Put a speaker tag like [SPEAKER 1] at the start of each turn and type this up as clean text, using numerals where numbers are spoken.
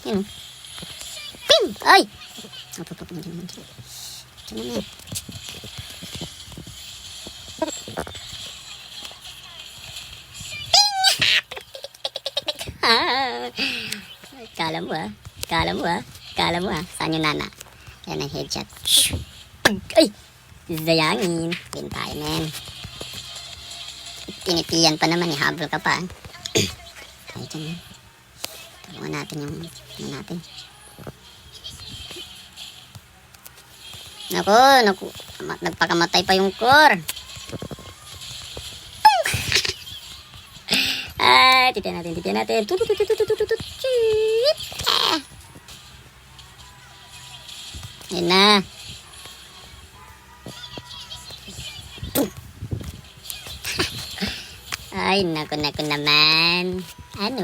[SPEAKER 1] Yun. Ping! Ay! Op. Diyan naman. Kala mo ah. Kala mo ah. Saan yung nana? Yan ang headshot. Ay! Zayangin. Pin tayo, men. Tinipiyan pa naman, habol ka pa. Ay, dyan. Tulungan natin yung natin. Naku. Nagpakamatay pa yung core. Ay, titiyan natin. Yan na. Ay, naku naman. Ano?